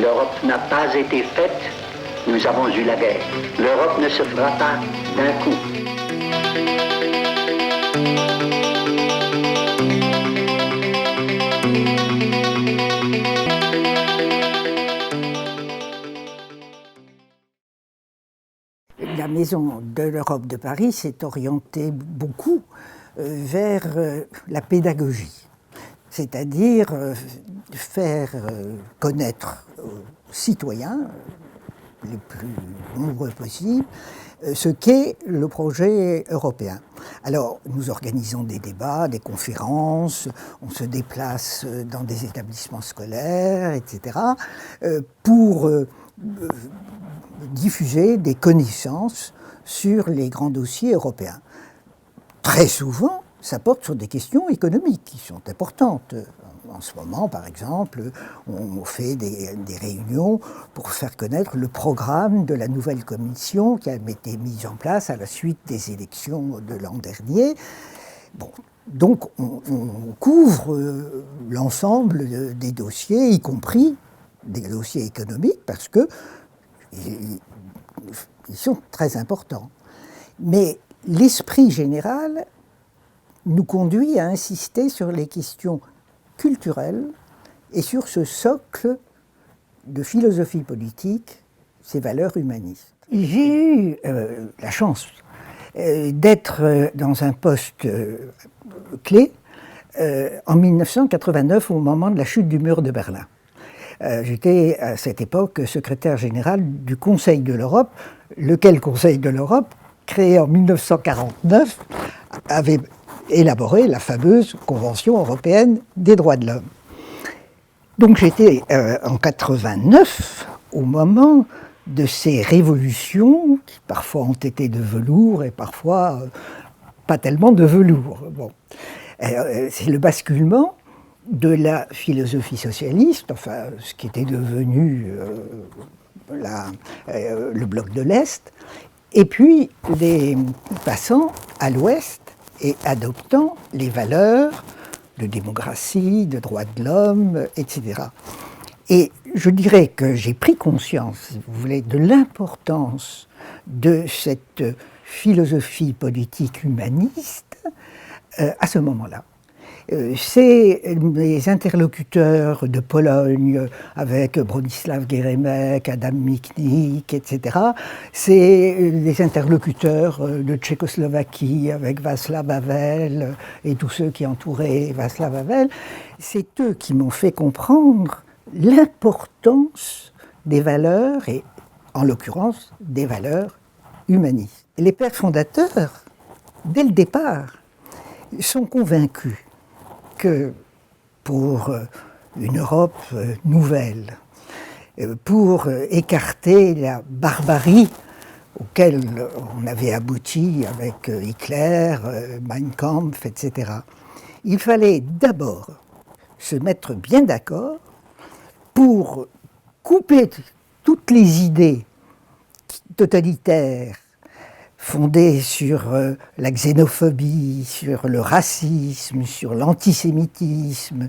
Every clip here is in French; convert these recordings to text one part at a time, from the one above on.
L'Europe n'a pas été faite, nous avons eu la guerre. L'Europe ne se fera pas d'un coup. La Maison de l'Europe de Paris s'est orientée beaucoup vers la pédagogie, c'est-à-dire faire connaître aux citoyens, les plus nombreux possibles, ce qu'est le projet européen. Alors, nous organisons des débats, des conférences, on se déplace dans des établissements scolaires, etc., pour diffuser des connaissances sur les grands dossiers européens. Très souvent, ça porte sur des questions économiques qui sont importantes. En ce moment, par exemple, on fait des réunions pour faire connaître le programme de la nouvelle commission qui a été mise en place à la suite des élections de l'an dernier. Bon, donc on couvre l'ensemble des dossiers, y compris des dossiers économiques, parce que ils sont très importants. Mais l'esprit général nous conduit à insister sur les questions culturelles et sur ce socle de philosophie politique, ces valeurs humanistes. J'ai eu la chance d'être dans un poste clé en 1989 au moment de la chute du mur de Berlin. J'étais à cette époque secrétaire général du Conseil de l'Europe, lequel Conseil de l'Europe, créé en 1949, avait élaboré la fameuse Convention européenne des droits de l'homme. Donc j'étais en 89 au moment de ces révolutions qui parfois ont été de velours et parfois pas tellement de velours. Bon. C'est le basculement de la philosophie socialiste, enfin ce qui était devenu le bloc de l'Est, et puis passant à l'Ouest et adoptant les valeurs de démocratie, de droits de l'homme, etc. Et je dirais que j'ai pris conscience, si vous voulez, de l'importance de cette philosophie politique humaniste à ce moment-là. C'est les interlocuteurs de Pologne avec Bronisław Geremek, Adam Michnik, etc. C'est les interlocuteurs de Tchécoslovaquie avec Václav Havel et tous ceux qui entouraient Václav Havel. C'est eux qui m'ont fait comprendre l'importance des valeurs et, en l'occurrence, des valeurs humanistes. Les pères fondateurs, dès le départ, sont convaincus que pour une Europe nouvelle, pour écarter la barbarie auquel on avait abouti avec Hitler, Mein Kampf, etc., il fallait d'abord se mettre bien d'accord pour couper toutes les idées totalitaires fondée sur la xénophobie, sur le racisme, sur l'antisémitisme,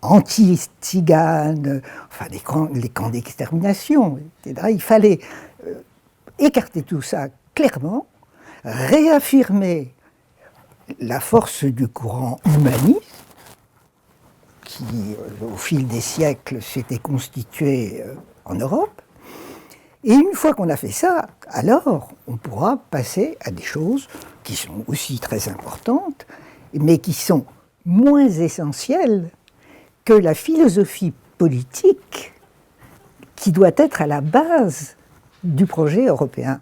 anti-tziganes, enfin les camps d'extermination, etc. Il fallait écarter tout ça clairement, réaffirmer la force du courant humaniste, qui au fil des siècles s'était constitué en Europe. Et une fois qu'on a fait ça, alors on pourra passer à des choses qui sont aussi très importantes, mais qui sont moins essentielles que la philosophie politique qui doit être à la base du projet européen.